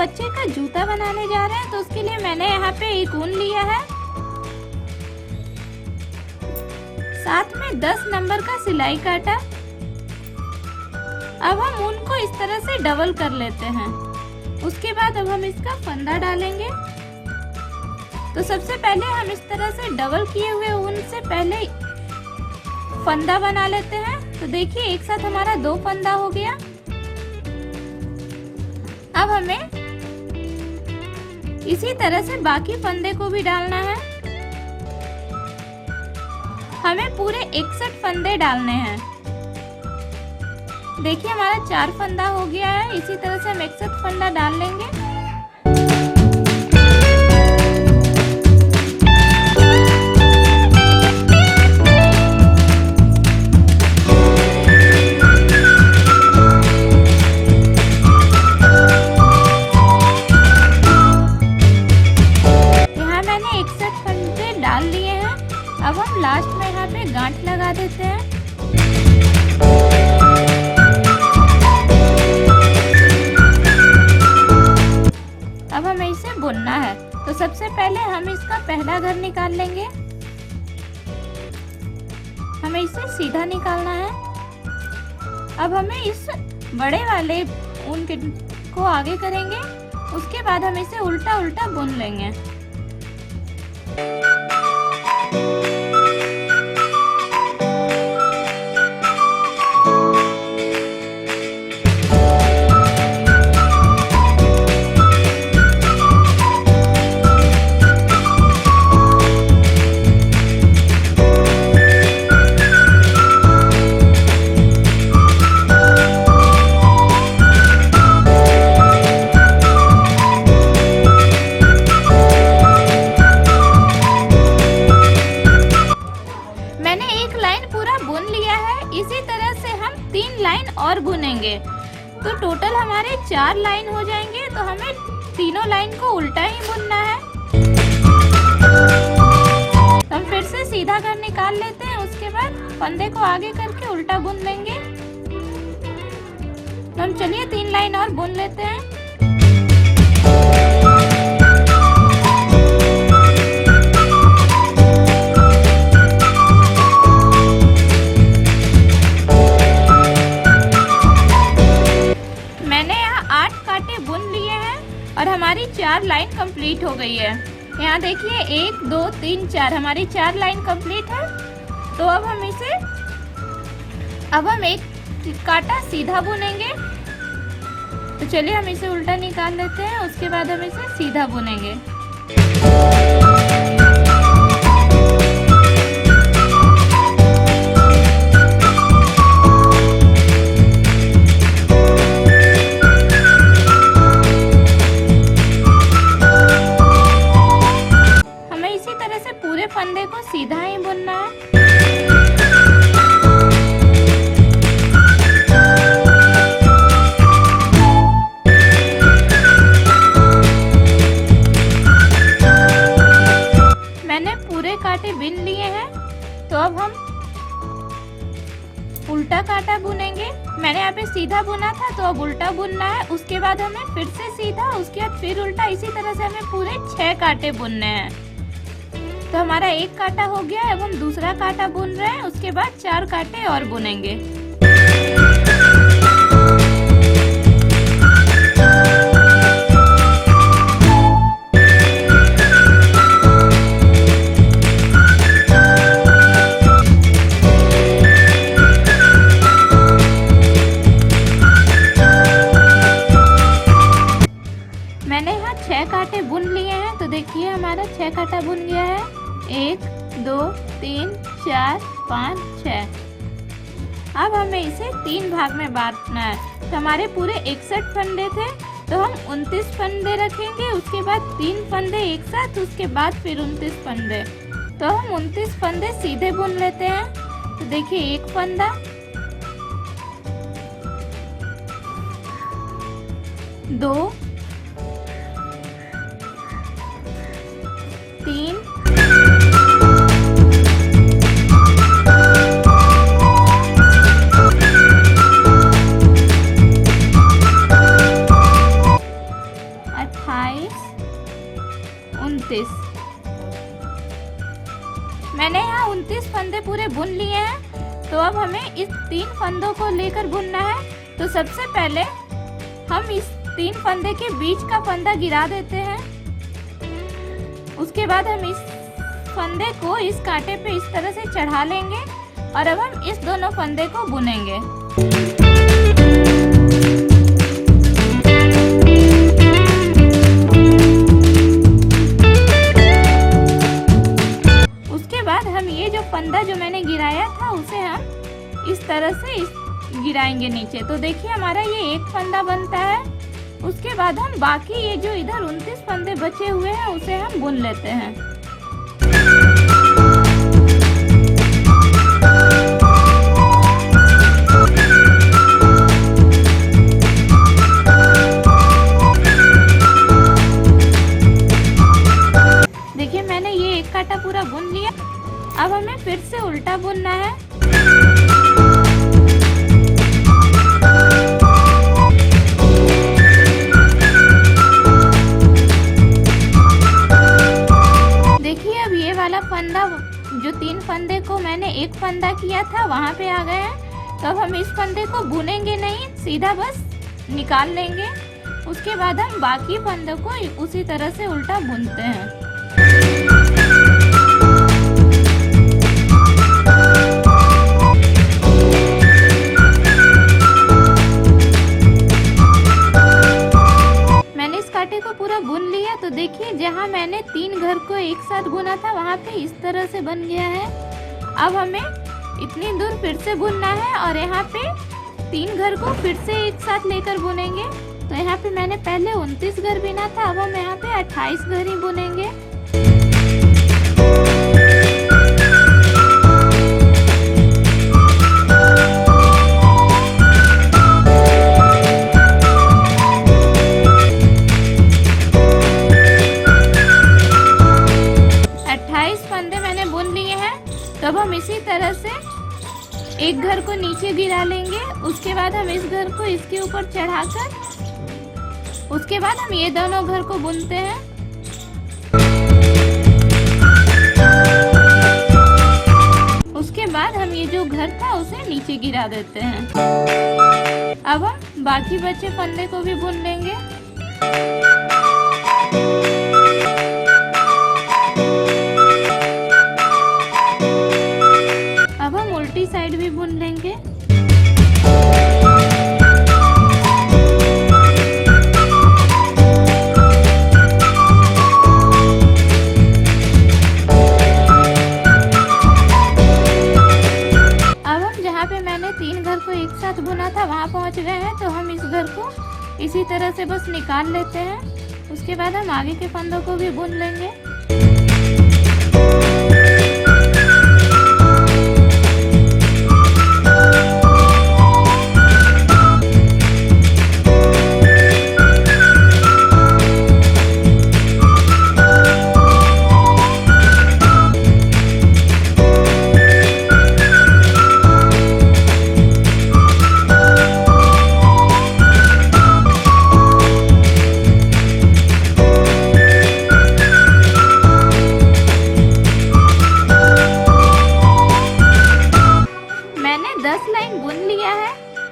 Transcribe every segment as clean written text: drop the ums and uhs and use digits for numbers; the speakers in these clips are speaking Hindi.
बच्चे का जूता बनाने जा रहे हैं, तो उसके लिए मैंने यहाँ पे एक ऊन लिया है, साथ में 10 नंबर का सिलाई काटा। अब हम ऊन को इस तरह से डबल कर लेते हैं। उसके बाद अब हम इसका फंदा डालेंगे। तो सबसे पहले हम इस तरह से डबल किए हुए ऊन से पहले फंदा बना लेते हैं। तो देखिए एक साथ हमारा 2 फंदा हो गया। अब हमें इसी तरह से बाकी फंदे को भी डालना है। हमें पूरे 61 फंदे डालने हैं। देखिए हमारा 4 फंदा हो गया है। इसी तरह से हम 61 फंदा डाल लेंगे। अब हम लास्ट में यहाँ पे गांठ लगा देते हैं। अब हमें इसे बुनना है। तो सबसे पहले हम इसका पहला घर निकाल लेंगे। हमें इसे सीधा निकालना है। अब हमें इस बड़े वाले ऊन को आगे करेंगे। उसके बाद हम इसे उल्टा उल्टा बुन लेंगे। इसी तरह से हम 3 लाइन और बुनेंगे। तो टोटल हमारे 4 लाइन हो जाएंगे। तो हमें तीनों लाइन को उल्टा ही बुनना है। हम फिर से सीधा घर निकाल लेते हैं। उसके बाद फंदे को आगे करके उल्टा बुन लेंगे। तो हम चलिए 3 लाइन और बुन लेते हैं। और हमारी 4 लाइन कंप्लीट हो गई है। यहाँ देखिए 1 2 3 4 हमारी 4 लाइन कंप्लीट है। तो अब हम एक कांटा सीधा बुनेंगे। तो चलिए हम इसे उल्टा निकाल लेते हैं। उसके बाद हम इसे सीधा बुनेंगे। फंदे को सीधा ही बुनना है। मैंने पूरे कांटे बिन लिए हैं। तो अब हम उल्टा कांटा बुनेंगे। मैंने यहाँ पे सीधा बुना था, तो अब उल्टा बुनना है। उसके बाद हमें फिर से सीधा, उसके बाद फिर उल्टा। इसी तरह से हमें पूरे 6 कांटे बुनने हैं। तो हमारा एक कांटा हो गया है। अब हम दूसरा कांटा बुन रहे हैं। उसके बाद 4 कांटे और बुनेंगे। मैंने यहाँ 6 कांटे बुन लिए हैं। तो देखिए हमारा 6 कांटा बुन गया है। 1 2 3 4 5 6। अब हमें इसे 3 भाग में बांटना है। तो हमारे पूरे 61 फंदे थे। तो हम 29 फंदे रखेंगे। उसके बाद 3 फंदे एक साथ, उसके बाद फिर 29 फंदे। तो हम 29 फंदे सीधे बुन लेते हैं। तो देखिए 1 फंदा, 2 3 4 पूरे बुन लिए हैं। तो अब हमें इस 3 फंदों को लेकर बुनना है। तो सबसे पहले हम इस 3 फंदे के बीच का फंदा गिरा देते हैं। उसके बाद हम इस फंदे को इस कांटे पे इस तरह से चढ़ा लेंगे और अब हम इस दोनों फंदे को बुनेंगे। उसके बाद हम ये जो फंदा जो मैंने गिराया था उसे हम इस तरह से गिराएंगे नीचे। तो देखिए हमारा ये एक फंदा बनता है। उसके बाद हम बाकी ये जो इधर 29 फंदे बचे हुए हैं उसे हम बुन लेते हैं। देखिए मैंने ये एक कांटा पूरा बुन लिया। अब हमें फिर से उल्टा बुनना है। फंदा जो 3 फंदे को मैंने एक फंदा किया था वहाँ पे आ गए हैं। तो अब हम इस फंदे को बुनेंगे नहीं, सीधा बस निकाल लेंगे। उसके बाद हम बाकी फंदों को उसी तरह से उल्टा बुनते हैं। को पूरा बुन लिया। तो देखिए जहाँ मैंने 3 घर को एक साथ बुना था वहाँ पे इस तरह से बन गया है। अब हमें इतनी दूर फिर से बुनना है और यहाँ पे 3 घर को फिर से एक साथ लेकर बुनेंगे। तो यहाँ पे मैंने पहले 29 घर बुना था, अब हम यहाँ पे 28 घर ही बुनेंगे। तब हम इसी तरह से एक घर को नीचे गिरा लेंगे। उसके बाद हम इस घर को इसके ऊपर चढ़ाकर उसके बाद हम ये दोनों घर को बुनते हैं। उसके बाद हम ये जो घर था उसे नीचे गिरा देते हैं। अब हम बाकी बचे फंदे को भी बुन लेंगे। उल्टी साइड भी बुन लेंगे। अब हम जहाँ पे मैंने 3 घर को एक साथ बुना था वहाँ पहुँच गए हैं। तो हम इस घर को इसी तरह से बस निकाल लेते हैं। उसके बाद हम आगे के फंदों को भी बुन लेंगे।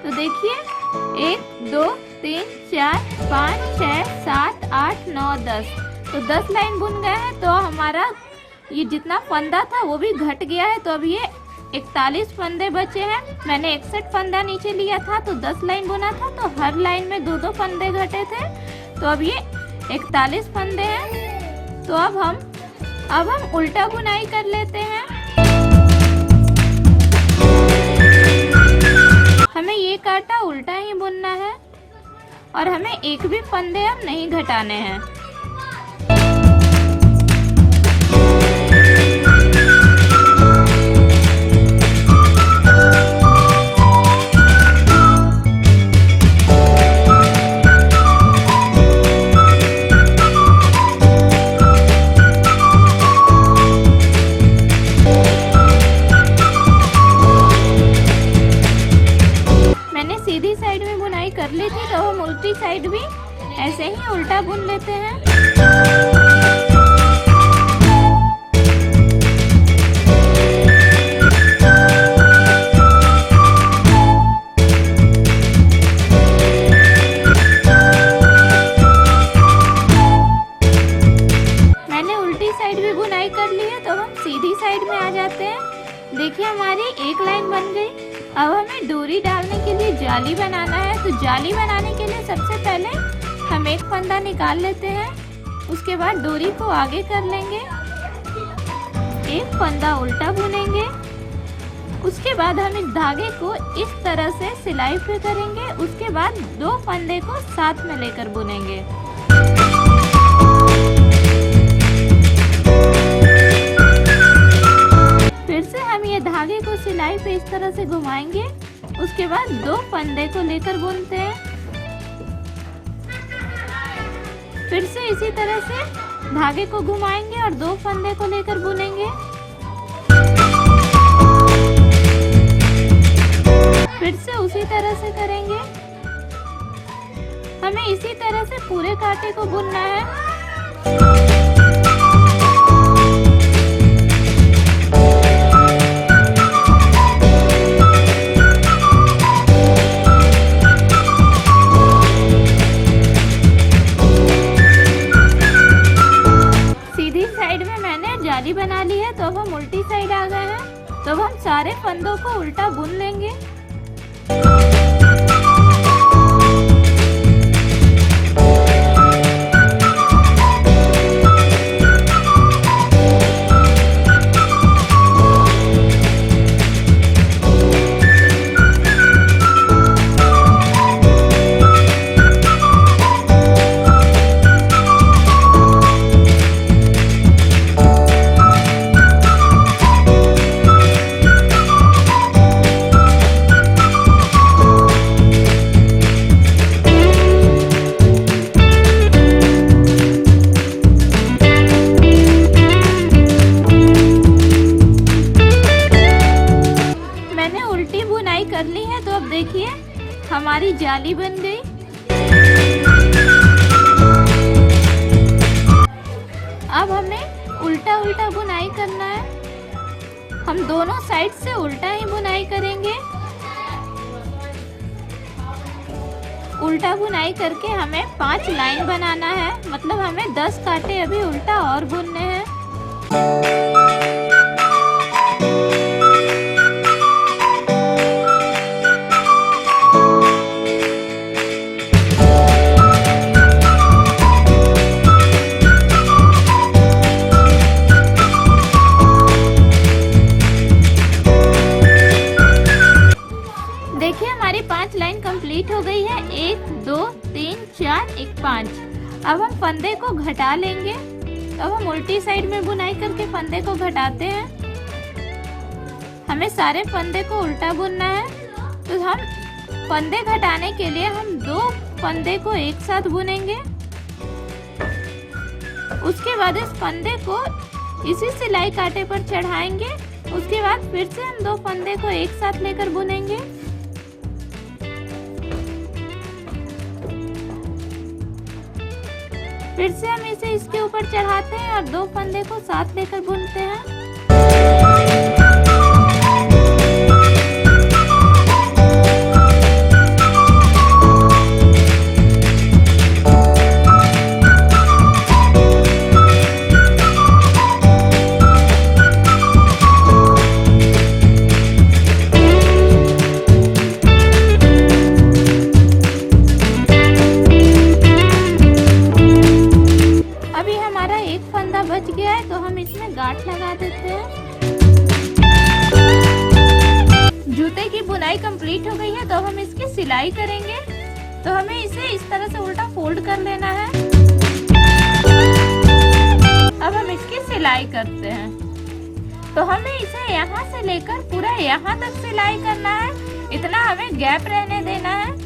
तो देखिए 1 2 3 4 5 6 7 8 9 10 तो 10 लाइन बुन गए हैं। तो हमारा ये जितना फंदा था वो भी घट गया है। तो अब ये 41 फंदे बचे हैं। मैंने 61 फंदा नीचे लिया था तो 10 लाइन बुना था, तो हर लाइन में 2-2 फंदे घटे थे। तो अब ये 41 फंदे हैं। तो अब हम उल्टा बुनाई कर लेते हैं। हमें ये कांटा उल्टा ही बुनना है और हमें एक भी फंदे अब नहीं घटाने हैं। सीधी साइड में बुनाई कर ली थी, तो हम उल्टी साइड भी ऐसे ही उल्टा बुन लेते हैं। हमारी एक लाइन बन गई। अब हमें डोरी डालने के लिए जाली बनाना है। तो जाली बनाने के लिए सबसे पहले हम एक फंदा निकाल लेते हैं, उसके बाद डोरी को आगे कर लेंगे, एक फंदा उल्टा बुनेंगे, उसके बाद हम इस धागे को इस तरह से सिलाई पे करेंगे, उसके बाद दो फंदे को साथ में लेकर बुनेंगे। फिर से हम ये धागे को सिलाई पे इस तरह से घुमाएंगे, उसके बाद दो फंदे को लेकर बुनते हैं। फिर से इसी तरह से धागे को घुमाएंगे और दो फंदे को लेकर बुनेंगे। फिर से उसी तरह से करेंगे। हमें इसी तरह से पूरे कांटे को बुनना है। सीधी साइड में मैंने जाली बना ली है, तो अब हम उल्टी साइड आ गए हैं। तो अब हम सारे फंदों को उल्टा बुन लेंगे। कर ली है। तो अब देखिए हमारी जाली बन गई। अब हमें उल्टा उल्टा बुनाई करना है। हम दोनों साइड से उल्टा ही बुनाई करेंगे। उल्टा बुनाई करके हमें 5 लाइन बनाना है, मतलब हमें 10 कांटे अभी उल्टा और बुनने हैं। देखिए हमारी 5 लाइन कंप्लीट हो गई है। 1 2 3 4 1 5। अब हम फंदे को घटा लेंगे। अब हम उल्टी साइड में बुनाई करके फंदे को घटाते हैं। हमें सारे फंदे को उल्टा बुनना है। तो हम फंदे घटाने के लिए हम 2 फंदे को एक साथ बुनेंगे। उसके बाद इस फंदे को इसी सिलाई कांटे पर चढ़ाएंगे। उसके बाद फिर से हम 2 फंदे को एक साथ लेकर बुनेंगे। फिर से हम इसे इसके ऊपर चढ़ाते हैं और 2 फंदे को साथ लेकर बुनते हैं। बच गया है, तो हम इसमें गांठ लगा देते हैं। जूते की बुनाई कंप्लीट हो गई है, तो हम इसकी सिलाई करेंगे। तो हमें इसे इस तरह से उल्टा फोल्ड कर लेना है। अब हम इसकी सिलाई करते हैं। तो हमें इसे यहाँ से लेकर पूरा यहाँ तक सिलाई करना है। इतना हमें गैप रहने देना है।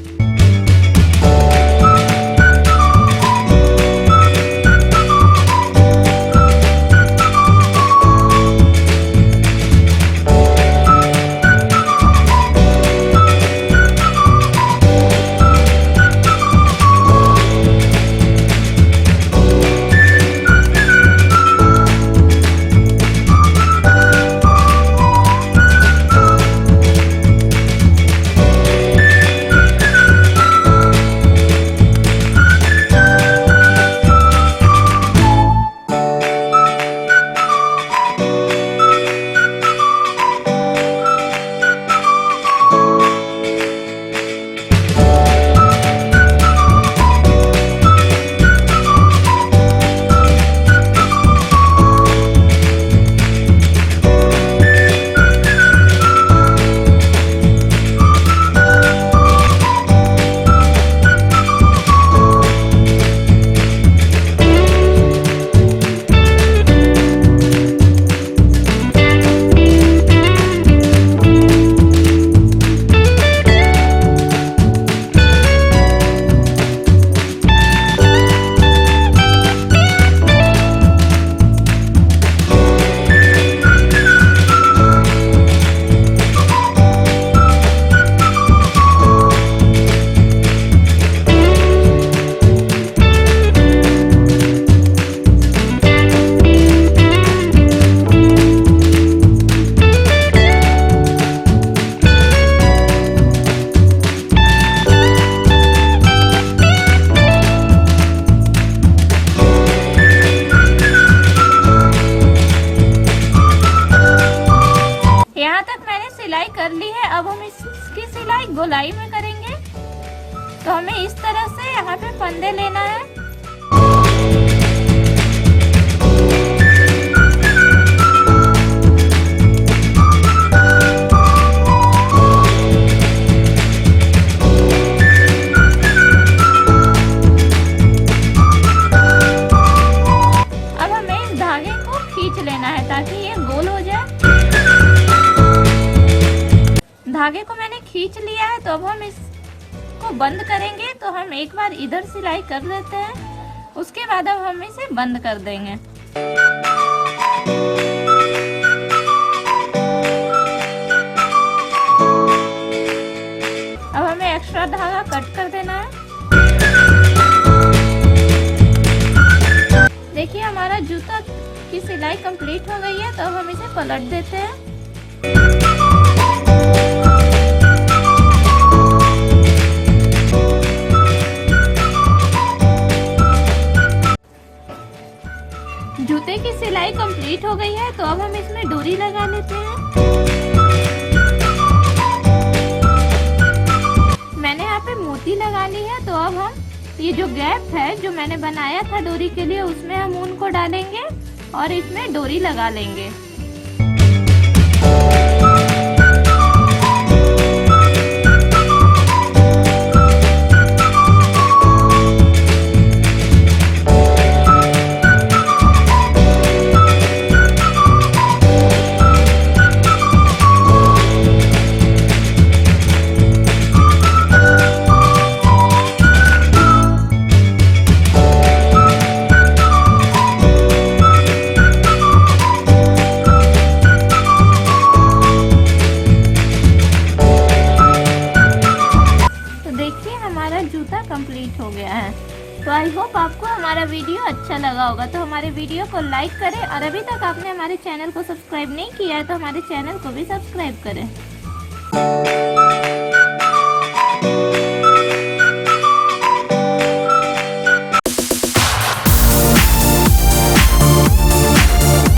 सिलाई कर ली है। अब हम इसकी सिलाई गोलाई में करेंगे। तो हमें इस तरह से यहाँ पे फंदे लेना है। अब हमें इस धागे को खींच लेना है ताकि ये गोल हो जाए। धागे को मैंने खींच लिया है। तो अब हम इसको बंद करेंगे। तो हम एक बार इधर सिलाई कर लेते हैं, उसके बाद अब हम इसे बंद कर देंगे। अब हमें एक्स्ट्रा धागा कट कर देना है। देखिए हमारा जूता की सिलाई कंप्लीट हो गई है। तो अब हम इसे पलट देते हैं। जूते की सिलाई कंप्लीट हो गई है। तो अब हम इसमें डोरी लगा लेते हैं। मैंने यहाँ पे मोती लगा ली है। तो अब हम ये जो गैप है जो मैंने बनाया था डोरी के लिए, उसमें हम ऊन को डालेंगे और इसमें डोरी लगा लेंगे। जूता कंप्लीट हो गया है। तो आई होप आपको हमारा वीडियो अच्छा लगा होगा। तो हमारे वीडियो को लाइक करें और अभी तक आपने हमारे चैनल को सब्सक्राइब नहीं किया है तो हमारे चैनल को भी सब्सक्राइब करें।